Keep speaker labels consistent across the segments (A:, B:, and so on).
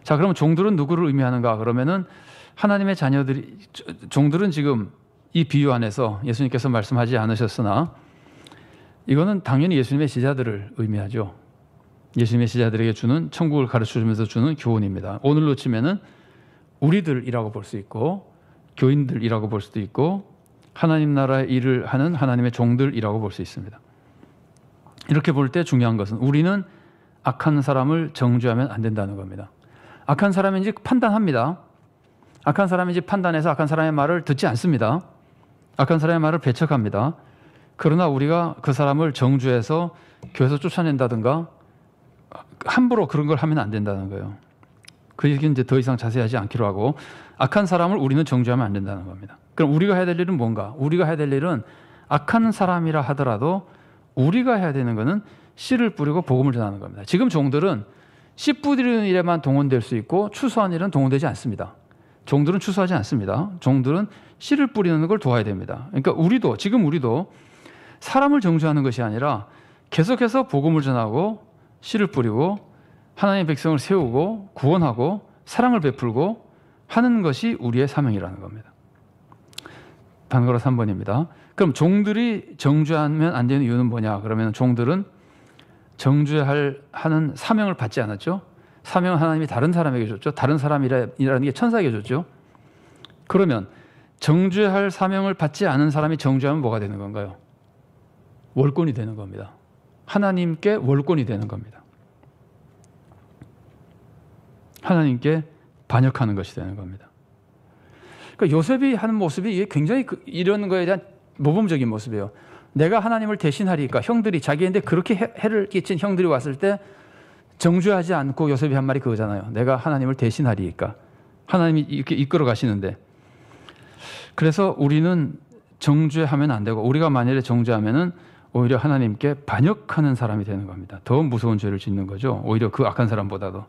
A: 자, 그러면 종들은 누구를 의미하는가? 그러면은 하나님의 자녀들이, 종들은 지금 이 비유 안에서 예수님께서 말씀하지 않으셨으나 이거는 당연히 예수님의 제자들을 의미하죠. 예수님의 제자들에게 주는, 천국을 가르쳐주면서 주는 교훈입니다. 오늘로 치면은 우리들이라고 볼 수 있고 교인들이라고 볼 수도 있고 하나님 나라의 일을 하는 하나님의 종들이라고 볼 수 있습니다. 이렇게 볼 때 중요한 것은 우리는 악한 사람을 정죄하면 안 된다는 겁니다. 악한 사람인지 판단합니다. 악한 사람인지 판단해서 악한 사람의 말을 듣지 않습니다. 악한 사람의 말을 배척합니다. 그러나 우리가 그 사람을 정죄해서 교회에서 쫓아낸다든가 함부로 그런 걸 하면 안 된다는 거예요. 그 얘기는 이제 더 이상 자세하지 않기로 하고, 악한 사람을 우리는 정죄하면 안 된다는 겁니다. 그럼 우리가 해야 될 일은 뭔가? 우리가 해야 될 일은 악한 사람이라 하더라도 우리가 해야 되는 것은 씨를 뿌리고 복음을 전하는 겁니다. 지금 종들은 씨 뿌리는 일에만 동원될 수 있고 추수하는 일은 동원되지 않습니다. 종들은 추수하지 않습니다. 종들은 씨를 뿌리는 걸 도와야 됩니다. 그러니까 우리도, 지금 우리도 사람을 정죄하는 것이 아니라 계속해서 복음을 전하고 씨를 뿌리고 하나님의 백성을 세우고 구원하고 사랑을 베풀고 하는 것이 우리의 사명이라는 겁니다. 단거로 3번입니다. 그럼 종들이 정죄하면 안 되는 이유는 뭐냐? 그러면 종들은 정죄하는 사명을 받지 않았죠. 사명은 하나님이 다른 사람에게 줬죠. 다른 사람이라는 게 천사에게 줬죠. 그러면 정죄할 사명을 받지 않은 사람이 정죄하면 뭐가 되는 건가요? 월권이 되는 겁니다. 하나님께 월권이 되는 겁니다. 하나님께 반역하는 것이 되는 겁니다. 그러니까 요셉이 하는 모습이 이게 굉장히 이런 거에 대한 모범적인 모습이에요. 내가 하나님을 대신하리까, 형들이 자기한테 그렇게 해를 끼친 형들이 왔을 때 정죄하지 않고 요셉이 한 말이 그거잖아요. 내가 하나님을 대신하리까. 하나님이 이렇게 이끌어 가시는데, 그래서 우리는 정죄하면 안 되고, 우리가 만약에 정죄하면은 오히려 하나님께 반역하는 사람이 되는 겁니다. 더 무서운 죄를 짓는 거죠. 오히려 그 악한 사람보다도.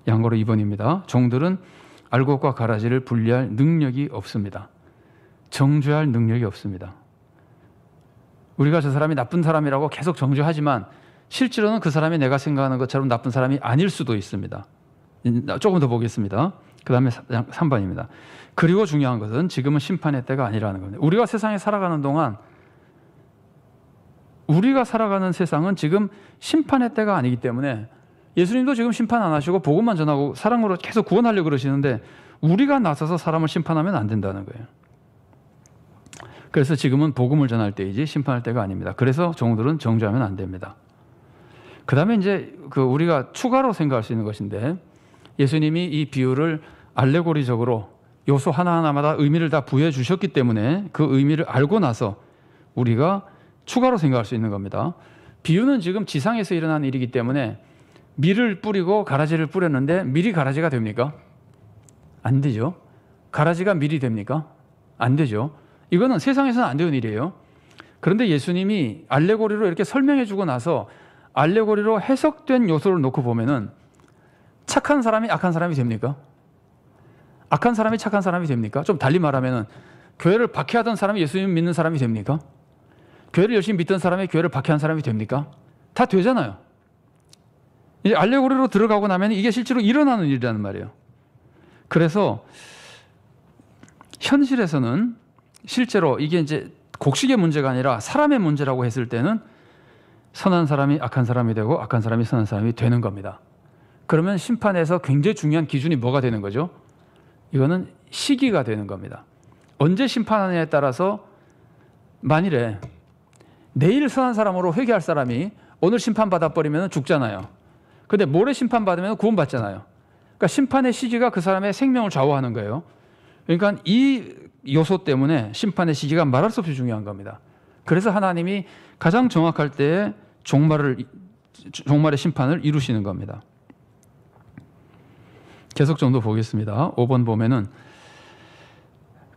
A: 양고로 2번입니다. 종들은 알곡과 가라지를 분리할 능력이 없습니다. 정죄할 능력이 없습니다. 우리가 저 사람이 나쁜 사람이라고 계속 정죄하지만 실제로는 그 사람이 내가 생각하는 것처럼 나쁜 사람이 아닐 수도 있습니다. 조금 더 보겠습니다. 그 다음에 3번입니다. 그리고 중요한 것은 지금은 심판의 때가 아니라는 겁니다. 우리가 세상에 살아가는 동안, 우리가 살아가는 세상은 지금 심판의 때가 아니기 때문에, 예수님도 지금 심판 안 하시고 복음만 전하고 사랑으로 계속 구원하려고 그러시는데 우리가 나서서 사람을 심판하면 안 된다는 거예요. 그래서 지금은 복음을 전할 때이지 심판할 때가 아닙니다. 그래서 종들은 정죄하면 안 됩니다. 그 다음에 이제 우리가 추가로 생각할 수 있는 것인데, 예수님이 이 비유를 알레고리적으로 요소 하나하나마다 의미를 다 부여해 주셨기 때문에 그 의미를 알고 나서 우리가 추가로 생각할 수 있는 겁니다. 비유는 지금 지상에서 일어난 일이기 때문에 밀을 뿌리고 가라지를 뿌렸는데 밀이 가라지가 됩니까? 안 되죠. 가라지가 밀이 됩니까? 안 되죠. 이거는 세상에서는 안 되는 일이에요. 그런데 예수님이 알레고리로 이렇게 설명해 주고 나서 알레고리로 해석된 요소를 놓고 보면은 착한 사람이 악한 사람이 됩니까? 악한 사람이 착한 사람이 됩니까? 좀 달리 말하면은 교회를 박해하던 사람이 예수님 믿는 사람이 됩니까? 교회를 열심히 믿던 사람이 교회를 박해한 사람이 됩니까? 다 되잖아요. 이제 알레고리로 들어가고 나면 이게 실제로 일어나는 일이라는 말이에요. 그래서 현실에서는 실제로 이게 이제 곡식의 문제가 아니라 사람의 문제라고 했을 때는 선한 사람이 악한 사람이 되고 악한 사람이 선한 사람이 되는 겁니다. 그러면 심판에서 굉장히 중요한 기준이 뭐가 되는 거죠? 이거는 시기가 되는 겁니다. 언제 심판하느냐에 따라서, 만일에 내일 선한 사람으로 회개할 사람이 오늘 심판받아 버리면 죽잖아요. 근데 모레 심판받으면 구원받잖아요. 그러니까 심판의 시기가 그 사람의 생명을 좌우하는 거예요. 그러니까 이 요소 때문에 심판의 시기가 말할 수 없이 중요한 겁니다. 그래서 하나님이 가장 정확할 때에 종말의 심판을 이루시는 겁니다. 계속 좀 더 보겠습니다. 5번 보면은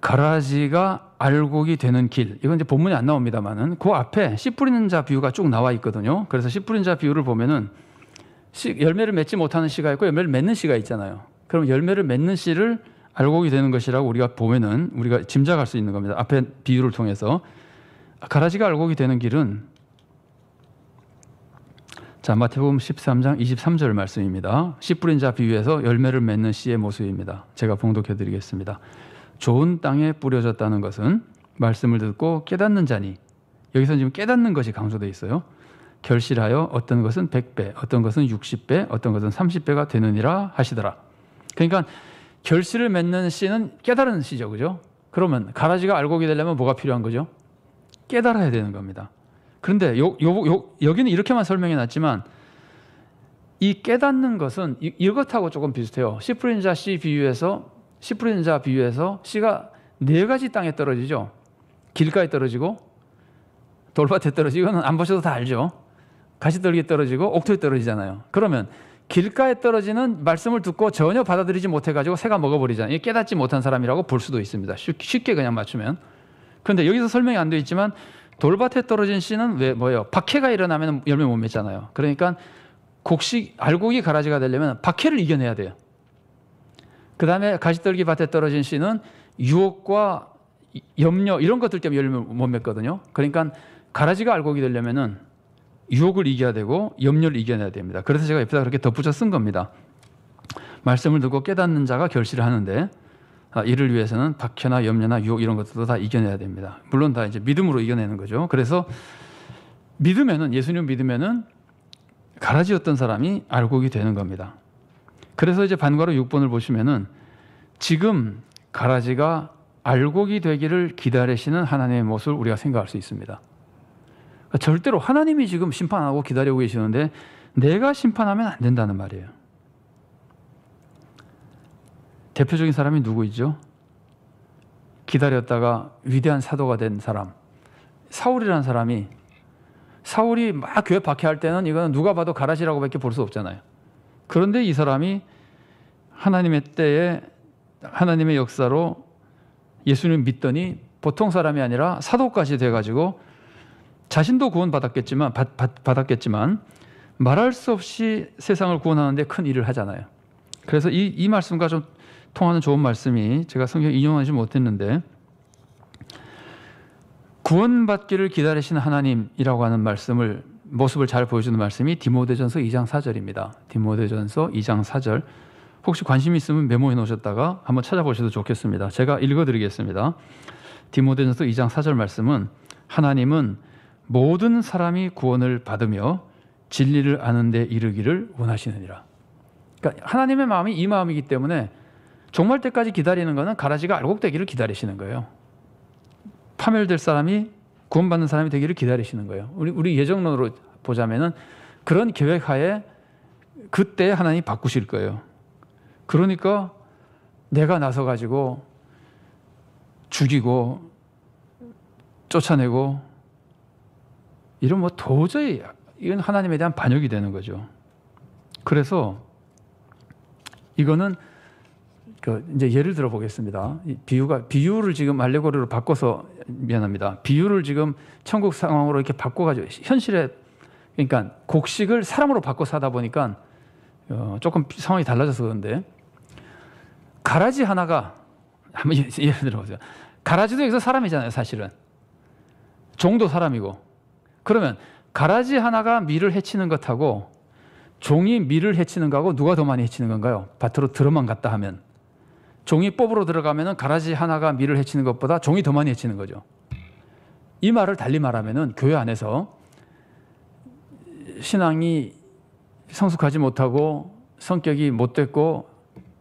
A: 가라지가 알곡이 되는 길, 이건 이제 본문에 안 나옵니다만은 그 앞에 씨 뿌리는 자 비유가 쭉 나와 있거든요. 그래서 씨 뿌리는 자 비유를 보면은 열매를 맺지 못하는 씨가 있고 열매를 맺는 씨가 있잖아요. 그럼 열매를 맺는 씨를 알곡이 되는 것이라고 우리가 보면은 우리가 짐작할 수 있는 겁니다. 앞에 비유를 통해서. 가라지가 알곡이 되는 길은, 자, 마태복음 13장 23절 말씀입니다. 씨 뿌린 자 비유에서 열매를 맺는 씨의 모습입니다. 제가 봉독해 드리겠습니다. 좋은 땅에 뿌려졌다는 것은 말씀을 듣고 깨닫는 자니, 여기서 지금 깨닫는 것이 강조되어 있어요. 결실하여 어떤 것은 100배, 어떤 것은 60배, 어떤 것은 30배가 되느니라 하시더라. 그러니까 결실을 맺는 씨는 깨달은 씨죠. 그죠? 그러면 가라지가 알곡이 되려면 뭐가 필요한 거죠? 깨달아야 되는 겁니다. 그런데 여기는 이렇게만 설명해 놨지만 이 깨닫는 것은 이것하고 조금 비슷해요. 씨 뿌린 자 비유에서 씨가 네 가지 땅에 떨어지죠. 길가에 떨어지고 돌밭에 떨어지고, 이거는 안 보셔도 다 알죠. 가시떨기에 떨어지고 옥토에 떨어지잖아요. 그러면 길가에 떨어지는 말씀을 듣고 전혀 받아들이지 못해가지고 새가 먹어버리잖아요. 깨닫지 못한 사람이라고 볼 수도 있습니다. 쉽게 그냥 맞추면. 그런데 여기서 설명이 안 되어 있지만 돌밭에 떨어진 씨는 뭐예요? 박해가 일어나면 열매 못 맺잖아요. 그러니까 알곡이 가라지가 되려면 박해를 이겨내야 돼요. 그 다음에 가시떨기 밭에 떨어진 씨는 유혹과 염려 이런 것들 때문에 열매 못 맺거든요. 그러니까 가라지가 알곡이 되려면은 유혹을 이겨야 되고 염려를 이겨내야 됩니다. 그래서 제가 옆에다 그렇게 덧붙여 쓴 겁니다. 말씀을 듣고 깨닫는 자가 결실을 하는데 이를 위해서는 박해나 염려나 유혹 이런 것들도 다 이겨내야 됩니다. 물론 다 이제 믿음으로 이겨내는 거죠. 그래서 예수님 믿으면은 가라지였던 사람이 알곡이 되는 겁니다. 그래서 이제 반괄호 6번을 보시면은 지금 가라지가 알곡이 되기를 기다리시는 하나님의 모습을 우리가 생각할 수 있습니다. 절대로 하나님이 지금 심판하고 기다리고 계시는데 내가 심판하면 안 된다는 말이에요. 대표적인 사람이 누구이죠? 기다렸다가 위대한 사도가 된 사람, 사울이라는 사람이, 사울이 막 교회 박해할 때는 이거는 누가 봐도 가라지라고밖에 볼 수 없잖아요. 그런데 이 사람이 하나님의 때에 하나님의 역사로 예수님 믿더니 보통 사람이 아니라 사도까지 돼가지고 자신도 구원받았겠지만 말할 수 없이 세상을 구원하는데 큰 일을 하잖아요. 그래서 이 말씀과 좀 통하는 좋은 말씀이, 제가 성경 인용하지 못했는데, 구원받기를 기다리시는 하나님이라고 하는 모습을 잘 보여주는 말씀이 디모데전서 2장 4절입니다. 디모데전서 2장 4절. 혹시 관심 있으면 메모해 놓으셨다가 한번 찾아보셔도 좋겠습니다. 제가 읽어드리겠습니다. 디모데전서 2장 4절 말씀은 하나님은 모든 사람이 구원을 받으며 진리를 아는 데 이르기를 원하시느니라. 그러니까 하나님의 마음이 이 마음이기 때문에 종말 때까지 기다리는 것은 가라지가 알곡되기를 기다리시는 거예요. 파멸될 사람이 구원받는 사람이 되기를 기다리시는 거예요. 우리 예정론으로 보자면은 그런 계획하에 그때 하나님이 바꾸실 거예요. 그러니까 내가 나서가지고 죽이고 쫓아내고 이런 도저히 이건 하나님에 대한 반역이 되는 거죠. 그래서 이거는 이제 예를 들어 보겠습니다. 비유를 지금 알레고리로 바꿔서 미안합니다. 비유를 지금 천국 상황으로 이렇게 바꿔가지고 현실에, 그러니까 곡식을 사람으로 바꿔 사다 보니까 조금 상황이 달라져서 그런데, 가라지 하나가, 한번 예를 들어보세요. 가라지도 여기서 사람이잖아요, 사실은. 종도 사람이고. 그러면 가라지 하나가 밀을 해치는 것하고 종이 밀을 해치는 거하고 누가 더 많이 해치는 건가요? 밭으로 들어만 갔다 하면. 종이 뽑으러 들어가면은 가라지 하나가 밀을 해치는 것보다 종이 더 많이 해치는 거죠. 이 말을 달리 말하면은 교회 안에서 신앙이 성숙하지 못하고 성격이 못됐고,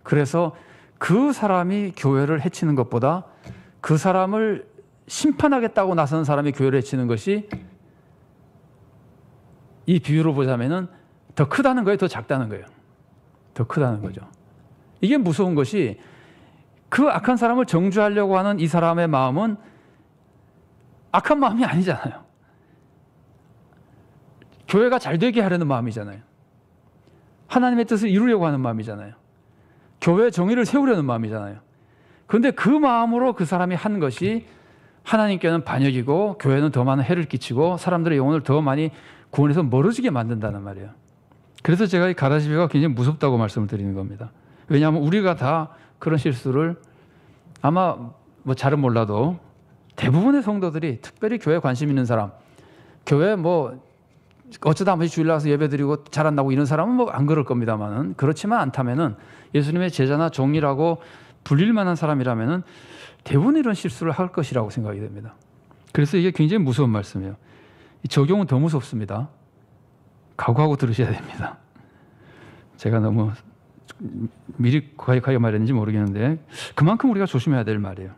A: 그래서 그 사람이 교회를 해치는 것보다 그 사람을 심판하겠다고 나서는 사람이 교회를 해치는 것이, 이 비유로 보자면은 더 크다는 거예요, 더 작다는 거예요? 더 크다는 거죠. 이게 무서운 것이, 그 악한 사람을 정죄하려고 하는 이 사람의 마음은 악한 마음이 아니잖아요. 교회가 잘 되게 하려는 마음이잖아요. 하나님의 뜻을 이루려고 하는 마음이잖아요. 교회의 정의를 세우려는 마음이잖아요. 그런데 그 마음으로 그 사람이 한 것이 하나님께는 반역이고 교회는 더 많은 해를 끼치고 사람들의 영혼을 더 많이 구원에서 멀어지게 만든다는 말이에요. 그래서 제가 이 가라지비가 굉장히 무섭다고 말씀을 드리는 겁니다. 왜냐하면 우리가 다 그런 실수를, 아마 잘은 몰라도 대부분의 성도들이, 특별히 교회에 관심 있는 사람, 교회 어쩌다 한 번씩 주일 나가서 예배드리고 잘 안 나고 이런 사람은 뭐 안 그럴 겁니다만은 그렇지만 않다면은 예수님의 제자나 종이라고 불릴 만한 사람이라면은 대부분 이런 실수를 할 것이라고 생각이 됩니다. 그래서 이게 굉장히 무서운 말씀이에요. 이 적용은 더 무섭습니다. 각오하고 들으셔야 됩니다. 제가 너무 미리 과연 말했는지 모르겠는데 그만큼 우리가 조심해야 될 말이에요.